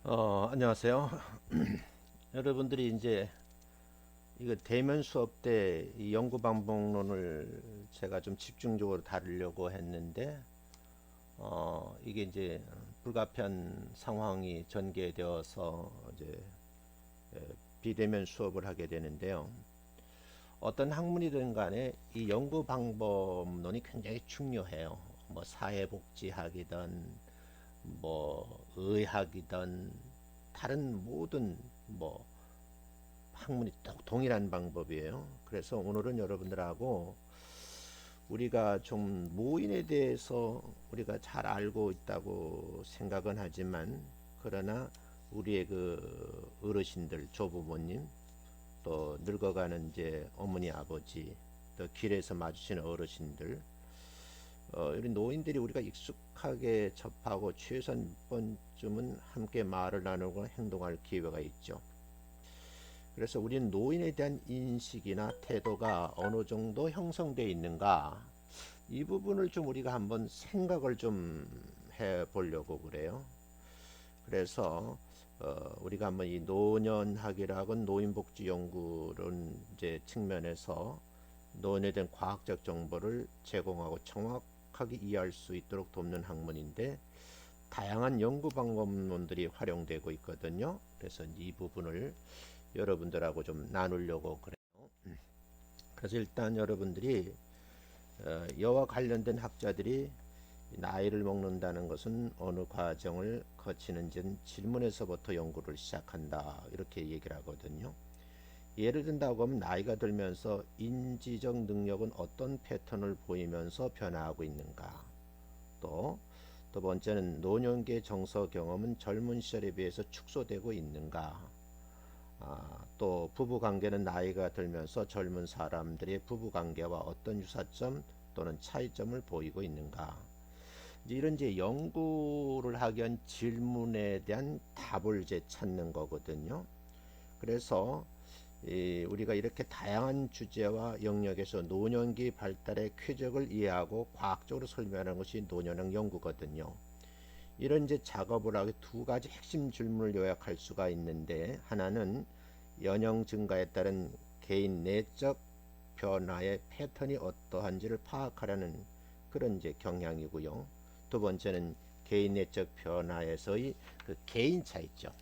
안녕하세요. 여러분들이 이제 이거 대면 수업 때 이 연구 방법론을 제가 좀 집중적으로 다루려고 했는데, 이게 이제 불가피한 상황이 전개되어서 이제 비대면 수업을 하게 되는데요. 어떤 학문이든 간에 이 연구 방법론이 굉장히 중요해요. 뭐 사회복지학이든 뭐 의학이든 다른 모든 뭐 학문이 동일한 방법이에요. 그래서 오늘은 여러분들하고 우리가 좀 노인에 대해서 우리가 잘 알고 있다고 생각은 하지만, 그러나 우리의 그 어르신들, 조부모님, 또 늙어가는 이제 어머니, 아버지, 또 길에서 마주치는 어르신들, 우리 노인들이 우리가 익숙하게 접하고 최소한 몇 번쯤은 함께 말을 나누고 행동할 기회가 있죠. 그래서 우리는 노인에 대한 인식이나 태도가 어느 정도 형성되어 있는가, 이 부분을 좀 우리가 한번 생각을 좀 해보려고 그래요. 그래서 우리가 한번 이 노년학이라고 노인복지 연구론 이제 측면에서 노인에 대한 과학적 정보를 제공하고 정확하게 이해할 수 있도록 돕는 학문인데, 다양한 연구 방법론들이 활용되고 있거든요. 그래서 이 부분을 여러분들하고 좀 나누려고 그래요. 그래서 일단 여러분들이 여와 관련된 학자들이 나이를 먹는다는 것은 어느 과정을 거치는지 질문에서부터 연구를 시작한다, 이렇게 얘기를 하거든요. 예를 든다고 하면 나이가 들면서 인지적 능력은 어떤 패턴을 보이면서 변화하고 있는가, 또 두 번째는 노년기의 정서 경험은 젊은 시절에 비해서 축소되고 있는가, 또 부부 관계는 나이가 들면서 젊은 사람들의 부부 관계와 어떤 유사점 또는 차이점을 보이고 있는가. 이런 이제 연구를 하기 위한 질문에 대한 답을 이제 찾는 거거든요. 그래서 우리가 이렇게 다양한 주제와 영역에서 노년기 발달의 쾌적을 이해하고 과학적으로 설명하는 것이 노년학 연구거든요. 이런 이제 작업을 하기 두 가지 핵심 질문을 요약할 수가 있는데, 하나는 연령 증가에 따른 개인 내적 변화의 패턴이 어떠한지를 파악하려는 그런 이제 경향이고요. 두 번째는 개인 내적 변화에서의 그 개인차 있죠.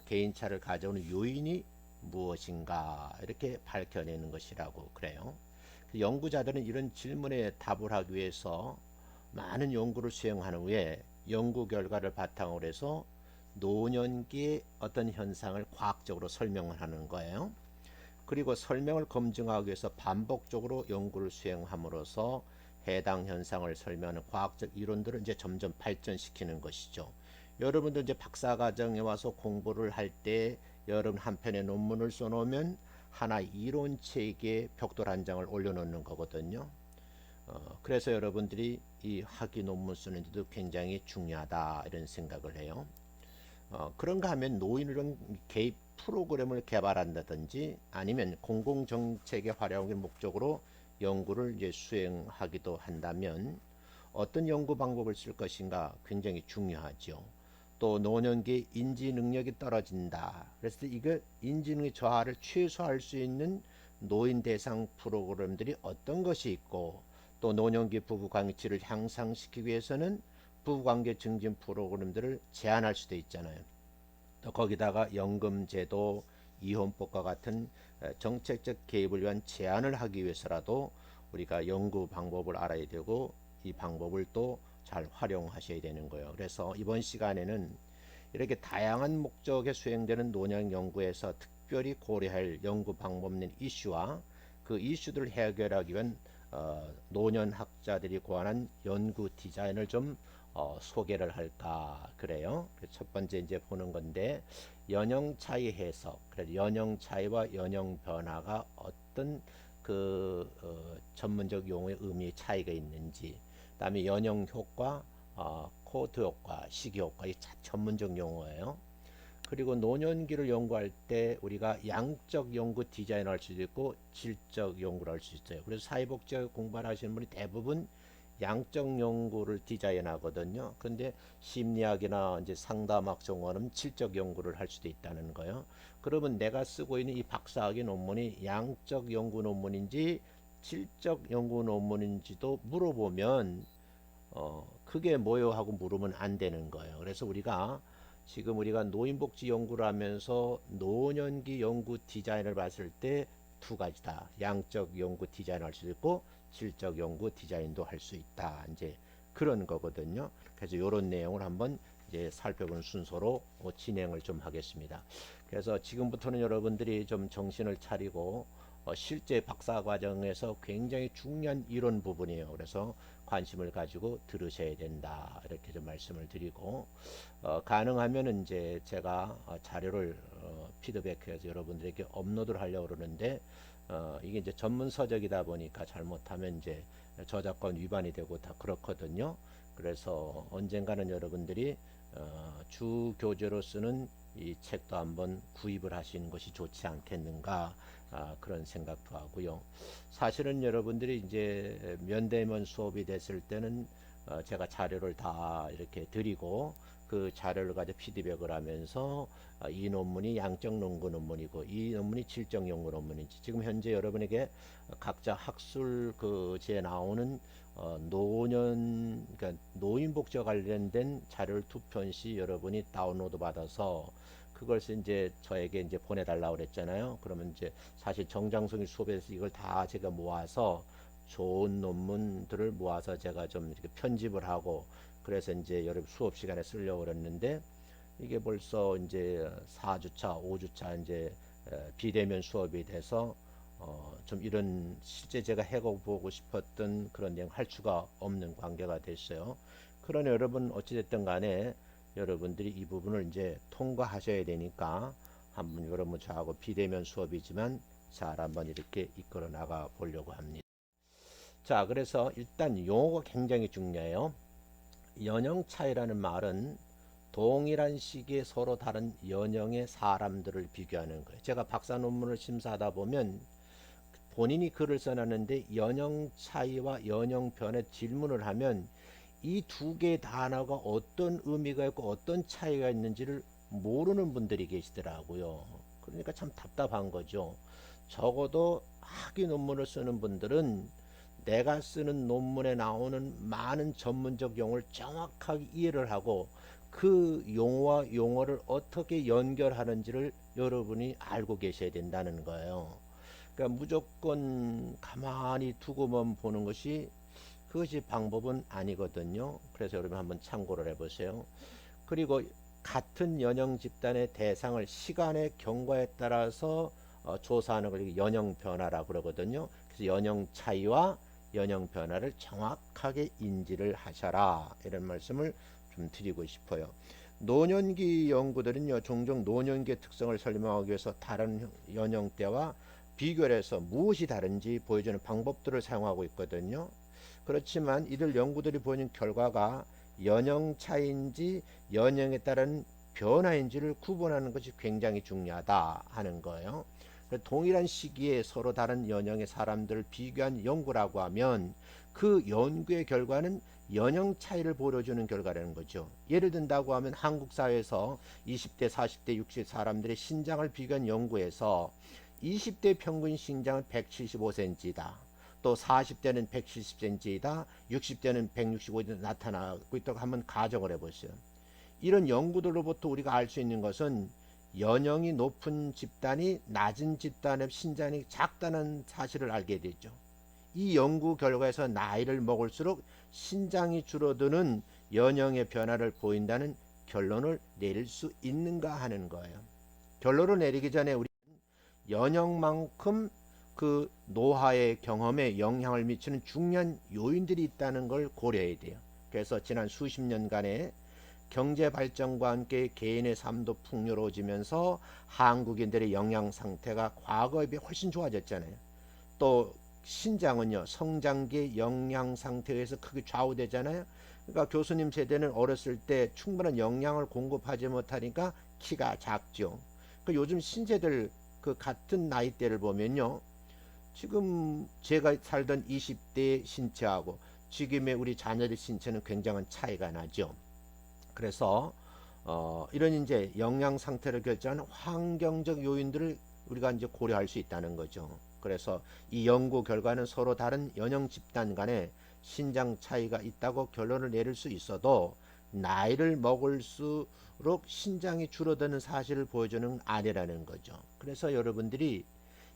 개인차를 가져오는 요인이 무엇인가, 이렇게 밝혀내는 것이라고 그래요. 연구자들은 이런 질문에 답을 하기 위해서 많은 연구를 수행한 후에 연구 결과를 바탕으로 해서 노년기의 어떤 현상을 과학적으로 설명을 하는 거예요. 그리고 설명을 검증하기 위해서 반복적으로 연구를 수행함으로써 해당 현상을 설명하는 과학적 이론들을 이제 점점 발전시키는 것이죠. 여러분들 이제 박사과정에 와서 공부를 할 때 여러분 한 편의 논문을 써놓으면 하나의 이론책에 벽돌 한 장을 올려놓는 거거든요. 그래서 여러분들이 이 학위 논문 쓰는데도 굉장히 중요하다, 이런 생각을 해요. 그런가 하면 노인을 개입 프로그램을 개발한다든지 아니면 공공정책의 활용을 목적으로 연구를 이제 수행하기도 한다면 어떤 연구 방법을 쓸 것인가 굉장히 중요하죠. 또 노년기 인지 능력이 떨어진다. 그래서 이거 인지 능력 저하를 최소화할 수 있는 노인 대상 프로그램들이 어떤 것이 있고, 또 노년기 부부 관계치를 향상시키기 위해서는 부부관계 증진 프로그램들을 제한할 수도 있잖아요. 또 거기다가 연금제도, 이혼법과 같은 정책적 개입을 위한 제한을 하기 위해서라도 우리가 연구 방법을 알아야 되고, 이 방법을 또 잘 활용하셔야 되는 거예요. 그래서 이번 시간에는 이렇게 다양한 목적에 수행되는 노년 연구에서 특별히 고려할 연구 방법 낸 이슈와 그 이슈들을 해결하기 위한 노년학자들이 고안한 연구 디자인을 좀 소개를 할까 그래요. 첫 번째 이제 보는 건데, 연령 차이 해석. 그래서 연령 차이와 연령 변화가 어떤 그 전문적 용어의 의미 차이가 있는지, 그다음에 연령 효과, 코드 효과, 시기 효과, 이 전문적 용어예요. 그리고 노년기를 연구할 때 우리가 양적 연구 디자인을 할 수도 있고 질적 연구를 할 수 있어요. 그래서 사회복지학 공부를 하시는 분이 대부분 양적 연구를 디자인하거든요. 그런데 심리학이나 이제 상담학 정원은 질적 연구를 할 수도 있다는 거예요. 그러면 내가 쓰고 있는 이 박사학위 논문이 양적 연구 논문인지 질적 연구 논문인지도 물어보면 그게 뭐요 하고 물으면 안 되는 거예요. 그래서 우리가 노인복지 연구를 하면서 노년기 연구 디자인을 봤을 때 두 가지다. 양적 연구 디자인 할 수 있고 질적 연구 디자인도 할 수 있다. 이제 그런 거거든요. 그래서 이런 내용을 한번 이제 살펴보는 순서로 진행을 좀 하겠습니다. 그래서 지금부터는 여러분들이 좀 정신을 차리고 실제 박사 과정에서 굉장히 중요한 이론 부분이에요. 그래서 관심을 가지고 들으셔야 된다. 이렇게 좀 말씀을 드리고 가능하면 이제 제가 자료를 피드백해서 여러분들에게 업로드를 하려고 그러는데 이게 이제 전문 서적이다 보니까 잘못하면 이제 저작권 위반이 되고 다 그렇거든요. 그래서 언젠가는 여러분들이 주 교재로 쓰는 이 책도 한번 구입을 하시는 것이 좋지 않겠는가 그런 생각도 하고요. 사실은 여러분들이 이제 면대면 수업이 됐을 때는 제가 자료를 다 이렇게 드리고 그 자료를 가지고 피드백을 하면서 이 논문이 양적 연구 논문이고 이 논문이 질적 연구 논문인지 지금 현재 여러분에게 각자 학술 그제 나오는 그러니까 노인복지와 관련된 자료를 두 편씩 여러분이 다운로드 받아서 그것을 이제 저에게 이제 보내달라고 그랬잖아요. 그러면 이제 사실 정장성이 수업에서 이걸 다 제가 모아서 좋은 논문들을 모아서 제가 좀 이렇게 편집을 하고 그래서 이제 여러분 수업 시간에 쓰려고 그랬는데 이게 벌써 이제 4주차, 5주차 이제 비대면 수업이 돼서 좀 이런 실제 제가 해보고 싶었던 그런 내용 할 수가 없는 관계가 됐어요. 그러나 여러분 어찌됐든 간에 여러분들이 이 부분을 이제 통과하셔야 되니까 한번 여러분 저하고 비대면 수업이지만 잘 한번 이렇게 이끌어 나가 보려고 합니다. 자, 그래서 일단 용어가 굉장히 중요해요. 연령 차이라는 말은 동일한 시기에 서로 다른 연령의 사람들을 비교하는 거예요. 제가 박사 논문을 심사하다 보면 본인이 글을 써놨는데 연령 차이와 연령 변의 질문을 하면 이 두 개의 단어가 어떤 의미가 있고 어떤 차이가 있는지를 모르는 분들이 계시더라고요. 그러니까 참 답답한 거죠. 적어도 학위 논문을 쓰는 분들은 내가 쓰는 논문에 나오는 많은 전문적 용어를 정확하게 이해를 하고 그 용어와 용어를 어떻게 연결하는지를 여러분이 알고 계셔야 된다는 거예요. 그러니까 무조건 가만히 두고만 보는 것이 그것이 방법은 아니거든요. 그래서 여러분 한번 참고를 해보세요. 그리고 같은 연령 집단의 대상을 시간의 경과에 따라서 조사하는 걸 연령 변화라고 그러거든요. 그래서 연령 차이와 연령 변화를 정확하게 인지를 하셔라 이런 말씀을 좀 드리고 싶어요. 노년기 연구들은요 종종 노년기의 특성을 설명하기 위해서 다른 연령대와 비교를 해서 무엇이 다른지 보여주는 방법들을 사용하고 있거든요. 그렇지만 이들 연구들이 보이는 결과가 연령 차이인지 연령에 따른 변화인지를 구분하는 것이 굉장히 중요하다 하는 거예요. 동일한 시기에 서로 다른 연령의 사람들을 비교한 연구라고 하면 그 연구의 결과는 연령 차이를 보여주는 결과라는 거죠. 예를 든다고 하면 한국 사회에서 20대, 40대, 60대 사람들의 신장을 비교한 연구에서 20대 평균 신장은 175cm이다. 또 40대는 170cm이다. 60대는 165cm 나타나고 있다고 한번 가정을 해보세요. 이런 연구들로부터 우리가 알 수 있는 것은 연령이 높은 집단이 낮은 집단의 신장이 작다는 사실을 알게 되죠. 이 연구 결과에서 나이를 먹을수록 신장이 줄어드는 연령의 변화를 보인다는 결론을 내릴 수 있는가 하는 거예요. 결론을 내리기 전에 우리 연령만큼 그 노화의 경험에 영향을 미치는 중요한 요인들이 있다는 걸 고려해야 돼요. 그래서 지난 수십 년간의 경제 발전과 함께 개인의 삶도 풍요로워지면서 한국인들의 영양 상태가 과거에 비해 훨씬 좋아졌잖아요. 또 신장은요 성장기의 영양 상태에 의해서 크게 좌우되잖아요. 그러니까 교수님 세대는 어렸을 때 충분한 영양을 공급하지 못하니까 키가 작죠. 그 요즘 신세들 그 같은 나이대를 보면요 지금 제가 살던 20대 신체하고 지금의 우리 자녀의 신체는 굉장한 차이가 나죠. 그래서 이런 이제 영양 상태를 결정하는 환경적 요인들을 우리가 이제 고려할 수 있다는 거죠. 그래서 이 연구 결과는 서로 다른 연령 집단 간에 신장 차이가 있다고 결론을 내릴 수 있어도 나이를 먹을수록 신장이 줄어드는 사실을 보여주는 건 아니라는 거죠. 그래서 여러분들이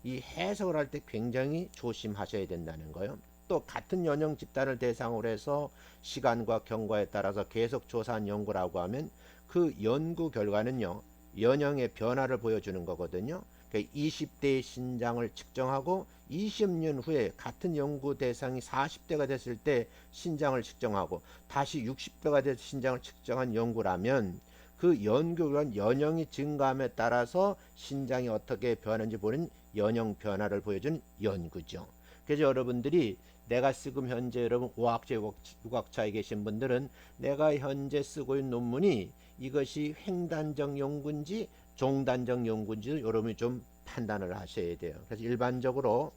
이 해석을 할 때 굉장히 조심하셔야 된다는 거예요. 또 같은 연령 집단을 대상으로 해서 시간과 경과에 따라서 계속 조사한 연구라고 하면 그 연구 결과는요, 연령의 변화를 보여주는 거거든요. 그러니까 20대의 신장을 측정하고 20년 후에 같은 연구 대상이 40대가 됐을 때 신장을 측정하고 다시 60대가 돼서 신장을 측정한 연구라면 그 연구는 연령이 증가함에 따라서 신장이 어떻게 변하는지 보는 연령 변화를 보여준 연구죠. 그래서 여러분들이 내가 지금 현재 여러분 의학자 유학차에 계신 분들은 내가 현재 쓰고 있는 논문이 이것이 횡단적 연구인지 종단적 연구인지 여러분이 좀 판단을 하셔야 돼요. 그래서 일반적으로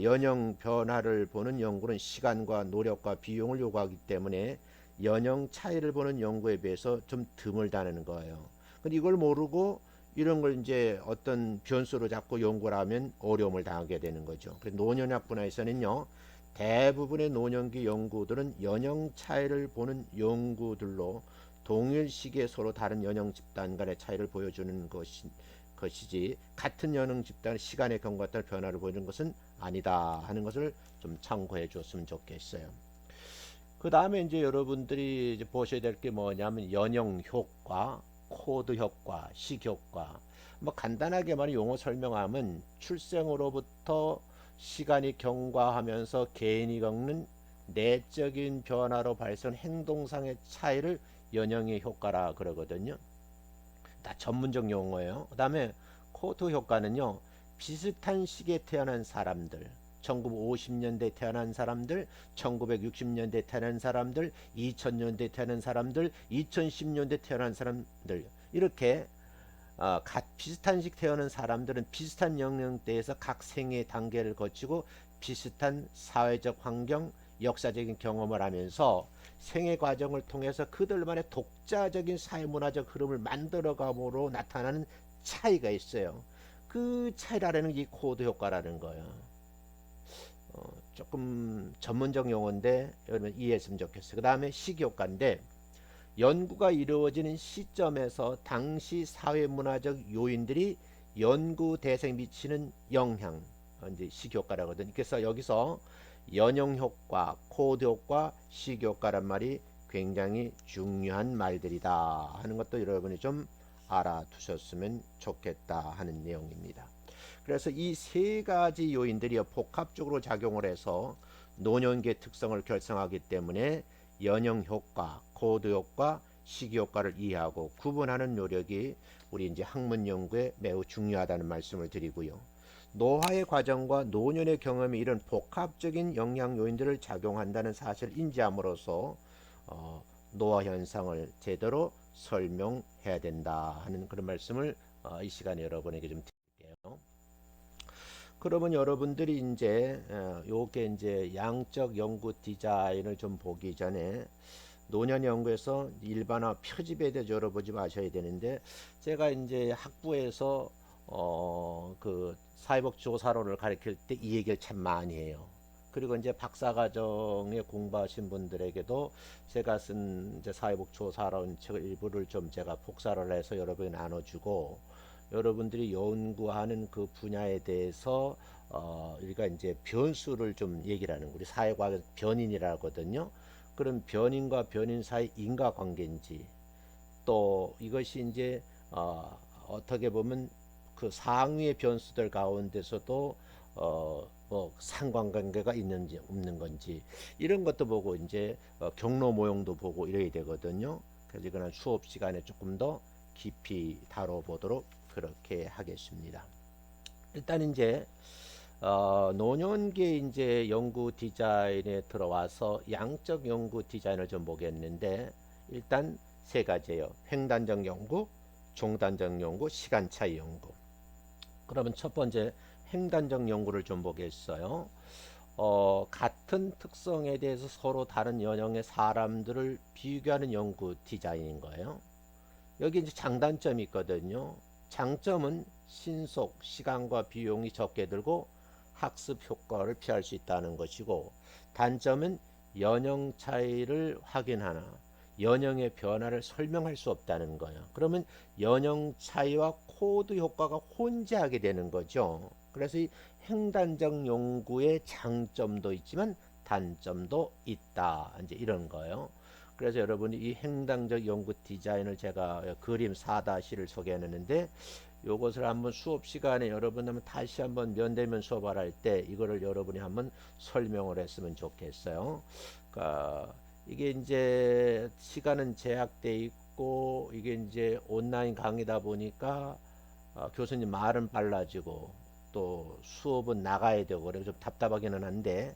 연령 변화를 보는 연구는 시간과 노력과 비용을 요구하기 때문에 연령 차이를 보는 연구에 비해서 좀 드물다는 거예요. 근데 이걸 모르고 이런 걸 이제 어떤 변수로 잡고 연구를 하면 어려움을 당하게 되는 거죠. 그래서 노년학 분야에서는요, 대부분의 노년기 연구들은 연령 차이를 보는 연구들로 동일 시기에 서로 다른 연령 집단 간의 차이를 보여주는 것이지 같은 연령 집단의 시간의 경과 따라 변화를 보여주는 것은 아니다 하는 것을 좀 참고해 줬으면 좋겠어요. 그 다음에 이제 여러분들이 이제 보셔야 될 게 뭐냐면 연령 효과, 코드 효과, 식 효과. 뭐 간단하게 말해 용어 설명하면 출생으로부터 시간이 경과하면서 개인이 겪는 내적인 변화로 발생 행동상의 차이를 연령의 효과라 그러거든요. 다 전문적 용어예요. 그 다음에 코드 효과는요, 비슷한 시기에 태어난 사람들, 1950년대 태어난 사람들, 1960년대 태어난 사람들, 2000년대 태어난 사람들, 2010년대 태어난 사람들, 이렇게 비슷한 시 태어난 사람들은 비슷한 연령대에서 각 생애 단계를 거치고 비슷한 사회적 환경, 역사적인 경험을 하면서 생애 과정을 통해서 그들만의 독자적인 사회문화적 흐름을 만들어감으로 나타나는 차이가 있어요. 그 차이라는 게 이 코드 효과라는 거예요. 조금 전문적 용어인데 여러분 이해했으면 좋겠어요. 그 다음에 시기효과인데 연구가 이루어지는 시점에서 당시 사회문화적 요인들이 연구 대상에 미치는 영향, 이제 시기효과라거든요. 그래서 여기서 연용효과, 코드효과, 시기효과란 말이 굉장히 중요한 말들이다 하는 것도 여러분이 좀 알아두셨으면 좋겠다 하는 내용입니다. 그래서 이 세 가지 요인들이 복합적으로 작용을 해서 노년기의 특성을 결정하기 때문에 연령 효과, 코드 효과, 시기 효과를 이해하고 구분하는 노력이 우리 이제 학문 연구에 매우 중요하다는 말씀을 드리고요. 노화의 과정과 노년의 경험이 이런 복합적인 영향 요인들을 작용한다는 사실을 인지함으로써 노화 현상을 제대로 설명해야 된다 하는 그런 말씀을 이 시간에 여러분에게 좀 드릴게요. 그러면 여러분들이 이제 요게 이제 양적 연구 디자인을 좀 보기 전에 노년 연구에서 일반화 표집에 대해 열어보지 마셔야 되는데 제가 이제 학부에서 그 사회복 조사론을 가르칠 때 이 얘기를 참 많이 해요. 그리고 이제 박사과정에 공부하신 분들에게도 제가 쓴 이제 사회복 조사론 책 일부를 좀 제가 복사를 해서 여러분이 나눠주고 여러분들이 연구하는 그 분야에 대해서 우리가 이제 변수를 좀 얘기를 하는 우리 사회과학 변인이라거든요. 그런 변인과 변인 사이 인과관계인지 또 이것이 이제 어떻게 보면 그 상위의 변수들 가운데서도 뭐 상관관계가 있는지 없는 건지 이런 것도 보고 이제 경로 모형도 보고 이래야 되거든요. 그래서 이거는 수업 시간에 조금 더 깊이 다뤄보도록 그렇게 하겠습니다. 일단 이제 노년기 이제 연구 디자인에 들어와서 양적 연구 디자인을 좀 보겠는데 일단 세 가지예요. 횡단적 연구, 종단적 연구, 시간차이 연구. 그러면 첫 번째 횡단적 연구를 좀 보겠어요. 같은 특성에 대해서 서로 다른 연령의 사람들을 비교하는 연구 디자인인 거예요. 여기 이제 장단점이 있거든요. 장점은 신속, 시간과 비용이 적게 들고 학습 효과를 피할 수 있다는 것이고, 단점은 연령 차이를 확인하나 연령의 변화를 설명할 수 없다는 거예요. 그러면 연령 차이와 코드 효과가 혼재하게 되는 거죠. 그래서 이 횡단적 연구의 장점도 있지만 단점도 있다. 이제 이런 거예요. 그래서 여러분이 이 횡단적 연구 디자인을 제가 그림 4-를 소개했는데, 요것을 한번 수업 시간에 여러분 한번 다시 한번 면대면 수업을 할 때 이거를 여러분이 한번 설명을 했으면 좋겠어요. 그러니까 이게 이제 시간은 제약돼 있고, 이게 이제 온라인 강의다 보니까 교수님 말은 빨라지고 또 수업은 나가야 되고 그래서 좀 답답하기는 한데,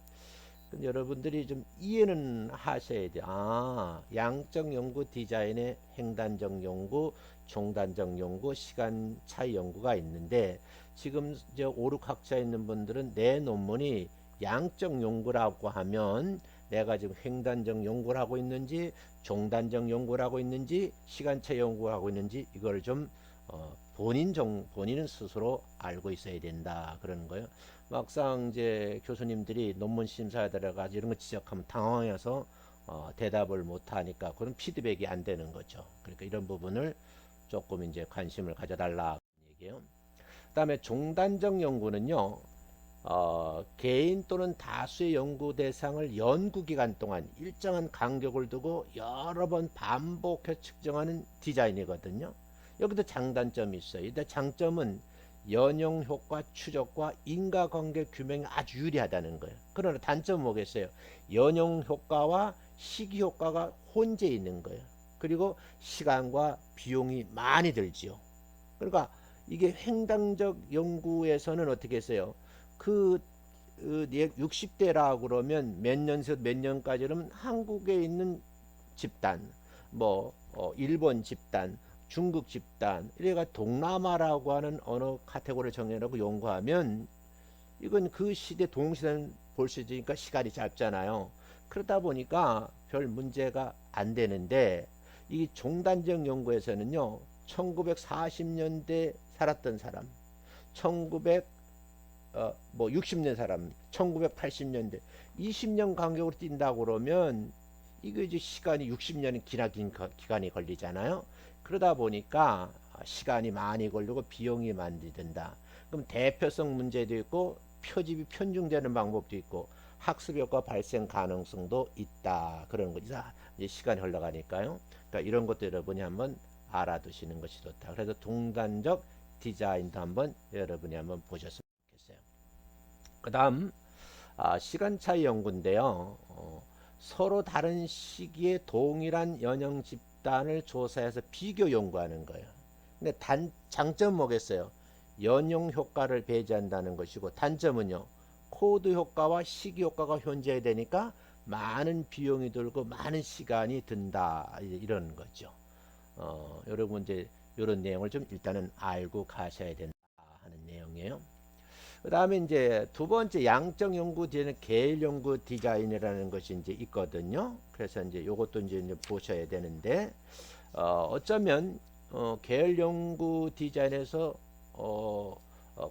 근데 여러분들이 좀 이해는 하셔야 돼요. 양적 연구 디자인의 횡단적 연구, 종단적 연구, 시간 차이 연구가 있는데, 지금 이제 5, 6학자 있는 분들은 내 논문이 양적 연구라고 하면 내가 지금 횡단적 연구를 하고 있는지, 종단적 연구를 하고 있는지, 시간 차이 연구를 하고 있는지 이걸 좀 본인은 스스로 알고 있어야 된다 그러는 거예요. 막상 이제 교수님들이 논문 심사에 들어가서 이런 거 지적하면 당황해서 대답을 못 하니까 그런 피드백이 안 되는 거죠. 그러니까 이런 부분을 조금 이제 관심을 가져달라 얘기예요. 그다음에 종단적 연구는요, 개인 또는 다수의 연구 대상을 연구 기간 동안 일정한 간격을 두고 여러 번 반복해 측정하는 디자인이거든요. 여기도 장단점이 있어요. 근데 장점은 연용 효과 추적과 인과관계 규명이 아주 유리하다는 거예요. 그러나 단점은 뭐겠어요? 연용 효과와 시기 효과가 혼재 있는 거예요. 그리고 시간과 비용이 많이 들지요. 그러니까 이게 횡단적 연구에서는 어떻게 했어요? 그 60대라 그러면 몇 년에서 몇 년까지는 한국에 있는 집단, 일본 집단, 중국 집단, 이래가 동남아라고 하는 언어 카테고리를 정해놓고 연구하면 이건 그 시대 동시대는 볼 수 있으니까 시간이 짧잖아요. 그러다 보니까 별 문제가 안 되는데, 이 종단적 연구에서는요, 1940년대 살았던 사람, 1960년 사람, 1980년대 20년 간격으로 뛴다고 그러면 이게 이제 시간이 60년이 기나긴 기간이 걸리잖아요. 그러다 보니까 시간이 많이 걸리고 비용이 많이 든다. 그럼 대표성 문제도 있고 표집이 편중되는 방법도 있고 학습 효과 발생 가능성도 있다. 그런 거죠. 이제 시간이 흘러가니까요. 그러니까 이런 것도 여러분이 한번 알아두시는 것이 좋다. 그래서 동단적 디자인도 한번 여러분이 한번 보셨으면 좋겠어요. 그다음 시간 차이 연구인데요. 서로 다른 시기에 동일한 연령 집단을 조사해서 비교 연구하는 거예요. 근데 장점 뭐겠어요? 연용 효과를 배제한다는 것이고, 단점은요, 코드 효과와 시기 효과가 현재해야 되니까 많은 비용이 들고 많은 시간이 든다, 이런 거죠. 여러분 이제 이런 내용을 좀 일단은 알고 가셔야 된다 하는 내용이에요. 그 다음에 이제 두 번째 양적 연구 디자인, 계열 연구 디자인이라는 것이 이제 있거든요. 그래서 이제 요것도 이제 보셔야 되는데, 어쩌면 계열 연구 디자인에서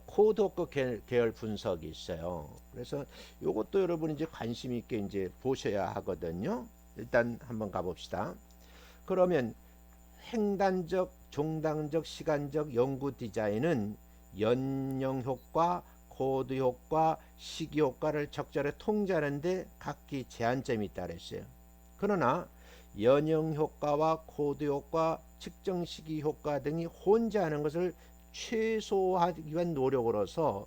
코드 효과 계열 분석이 있어요. 그래서 요것도 여러분이 이제 관심 있게 이제 보셔야 하거든요. 일단 한번 가봅시다. 그러면 횡단적, 종단적, 시간적 연구 디자인은 연령 효과, 코드 효과, 시기 효과를 적절히 통제하는데 각기 제한점이 있다 그랬어요. 그러나 연령 효과와 코드 효과, 측정 시기 효과 등이 혼재하는 것을 최소화하기 위한 노력으로서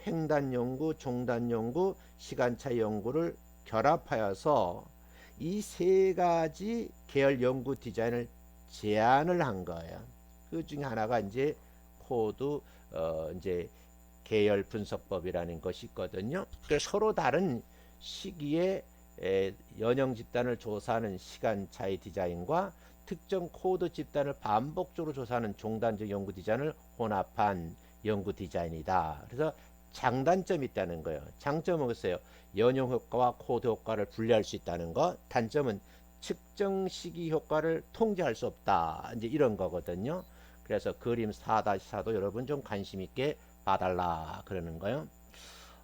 횡단 연구, 종단 연구, 시간차 연구를 결합하여서 이 세 가지 계열 연구 디자인을 제안을 한 거예요. 그 중에 하나가 이제 코드 이제 계열 분석법이라는 것이 있거든요. 그래서 서로 다른 시기에 연령 집단을 조사하는 시간 차이 디자인과 특정 코드 집단을 반복적으로 조사하는 종단적 연구 디자인을 혼합한 연구 디자인이다. 그래서 장단점이 있다는 거예요. 장점은 글쎄요. 연용 효과와 코드 효과를 분리할 수 있다는 거. 단점은 측정 시기 효과를 통제할 수 없다. 이제 이런 거거든요. 그래서 그림 4-4도 여러분 좀 관심 있게 봐달라 그러는 거예요.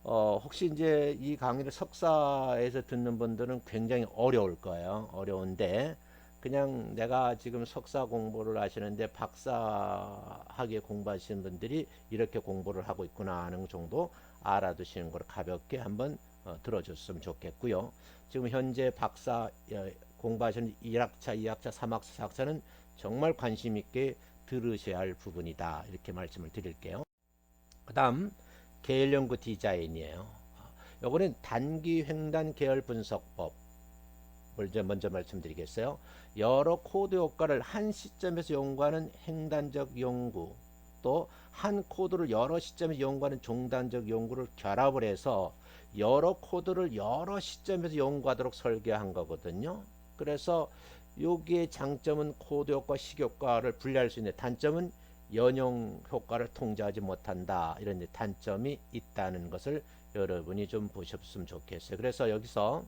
혹시 이제 이 강의를 석사에서 듣는 분들은 굉장히 어려울 거예요. 어려운데 그냥 내가 지금 석사 공부를 하시는데 박사학위 공부하시는 분들이 이렇게 공부를 하고 있구나 하는 정도 알아두시는 걸 가볍게 한번 들어줬으면 좋겠고요. 지금 현재 박사 공부하시는 1학차, 2학차, 3학차, 4학차는 정말 관심 있게 들으셔야 할 부분이다. 이렇게 말씀을 드릴게요. 그 다음 계열 연구 디자인이에요. 요거는 단기 횡단 계열 분석법 먼저 말씀드리겠어요. 여러 코드 효과를 한 시점에서 연구하는 횡단적 연구, 또 한 코드를 여러 시점에서 연구하는 종단적 연구를 결합을 해서 여러 코드를 여러 시점에서 연구하도록 설계한 거거든요. 그래서 여기에 장점은 코드 효과, 시기 효과를 분리할 수 있는, 단점은 연용 효과를 통제하지 못한다. 이런 단점이 있다는 것을 여러분이 좀 보셨으면 좋겠어요. 그래서 여기서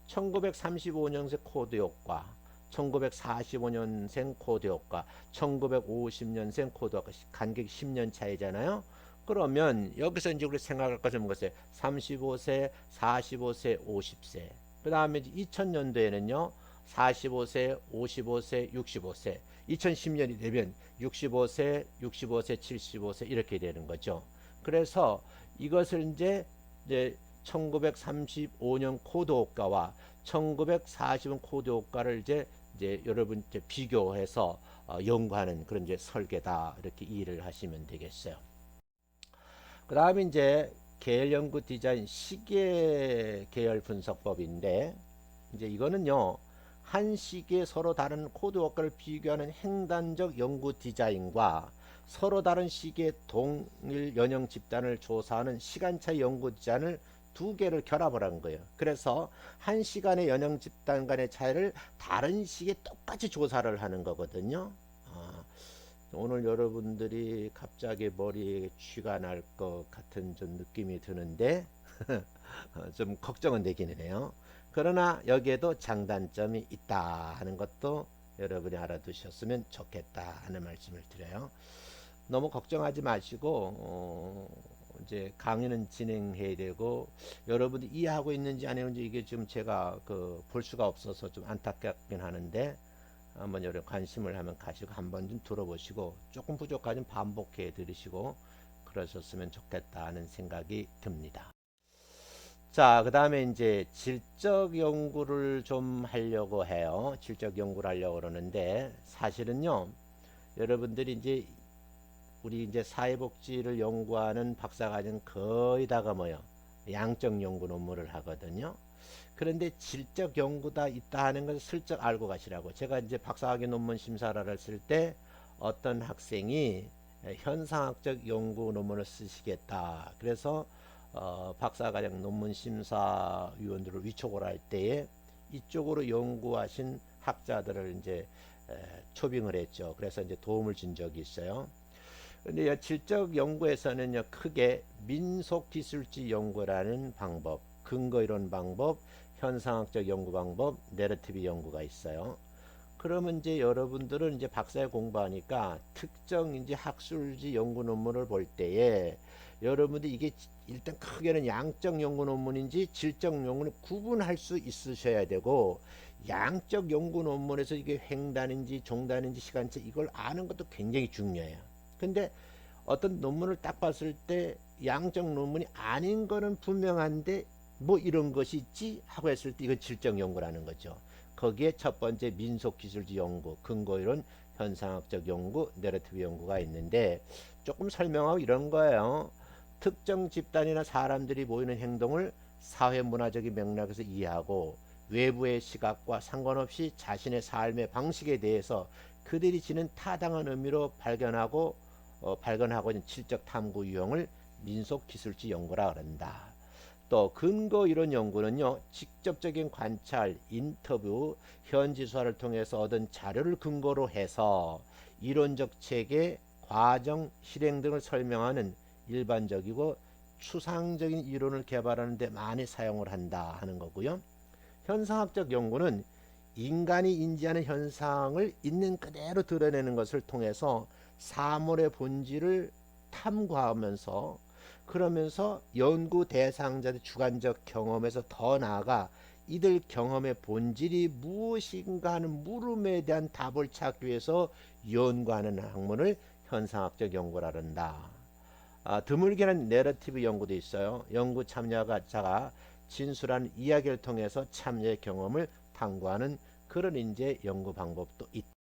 1935년생 코드 효과, 1945년생 코드 효과, 1950년생 코드 효과, 간격이 10년 차이잖아요. 그러면 여기서 이제 우리 생각할 것은 뭐겠어요? 35세, 45세, 50세. 그 다음에 2000년도에는요, 45세, 55세, 65세. 2010년이 되면 65세, 65세, 75세 이렇게 되는 거죠. 그래서 이것을 이제 1935년 코드 효과와 1940년 코드 효과를 이제 여러분 이제 비교해서 연구하는 그런 이제 설계다 이렇게 이해를 하시면 되겠어요. 그 다음에 이제 계열 연구 디자인 시계 계열 분석법인데 이제 이거는요 한 시기에 서로 다른 코드 효과를 비교하는 횡단적 연구 디자인과 서로 다른 시기의 동일 연형 집단을 조사하는 시간차 연구 디자인을 두 개를 결합을 한 거예요. 그래서 한 시간의 연형 집단 간의 차이를 다른 시기에 똑같이 조사를 하는 거거든요. 오늘 여러분들이 갑자기 머리에 쥐가 날 것 같은 좀 느낌이 드는데 좀 걱정은 되기는 해요. 그러나 여기에도 장단점이 있다 하는 것도 여러분이 알아두셨으면 좋겠다 하는 말씀을 드려요. 너무 걱정하지 마시고 이제 강의는 진행해야 되고 여러분이 이해하고 있는지 아니는지 이게 지금 제가 볼 수가 없어서 좀 안타깝긴 하는데 한번 여러 관심을 하면 가시고 한번 좀 들어보시고 조금 부족하면 반복해 들으시고 그러셨으면 좋겠다는 생각이 듭니다. 자, 그 다음에 이제 질적 연구를 좀 하려고 해요. 질적 연구를 하려고 그러는데 사실은요, 여러분들이 이제 우리 이제 사회복지를 연구하는 박사과정 거의 다가 뭐요? 양적 연구 논문을 하거든요. 그런데 질적 연구다 있다 하는 것을 슬쩍 알고 가시라고. 제가 이제 박사학위 논문 심사를 했을 때 어떤 학생이 현상학적 연구 논문을 쓰시겠다. 그래서 박사과정 논문 심사위원들을 위촉을 할 때에 이쪽으로 연구하신 학자들을 이제 초빙을 했죠. 그래서 이제 도움을 준 적이 있어요. 근데 질적 연구에서는요, 크게 민속기술지 연구라는 방법, 근거 이론 방법, 현상학적 연구 방법, 내러티브 연구가 있어요. 그러면 이제 여러분들은 이제 박사에 공부하니까 특정 이제 학술지 연구 논문을 볼 때에 여러분들 이게 일단 크게는 양적 연구 논문인지 질적 연구는 구분할 수 있으셔야 되고 양적 연구 논문에서 이게 횡단인지 종단인지 시간차 이걸 아는 것도 굉장히 중요해요. 근데 어떤 논문을 딱 봤을 때 양적 논문이 아닌 거는 분명한데 뭐 이런 것이 있지 하고 했을 때 이건 질적 연구라는 거죠. 거기에 첫 번째 민속기술지 연구, 근거이론, 현상학적 연구, 내러티브 연구가 있는데 조금 설명하고 이런 거예요. 특정 집단이나 사람들이 보이는 행동을 사회문화적인 맥락에서 이해하고 외부의 시각과 상관없이 자신의 삶의 방식에 대해서 그들이 지닌 타당한 의미로 발견하고 있는 질적 탐구 유형을 민속기술지 연구라 그런다. 또 근거 이론 연구는요, 직접적인 관찰, 인터뷰, 현지 수사를 통해서 얻은 자료를 근거로 해서 이론적 체계, 과정, 실행 등을 설명하는 일반적이고 추상적인 이론을 개발하는 데 많이 사용을 한다 하는 거고요. 현상학적 연구는 인간이 인지하는 현상을 있는 그대로 드러내는 것을 통해서 사물의 본질을 탐구하면서, 그러면서 연구 대상자의 주관적 경험에서 더 나아가 이들 경험의 본질이 무엇인가 하는 물음에 대한 답을 찾기 위해서 연구하는 학문을 현상학적 연구라 한다. 드물게는 내러티브 연구도 있어요. 연구 참여자가 진술한 이야기를 통해서 참여의 경험을 탐구하는 그런 이제 연구 방법도 있다.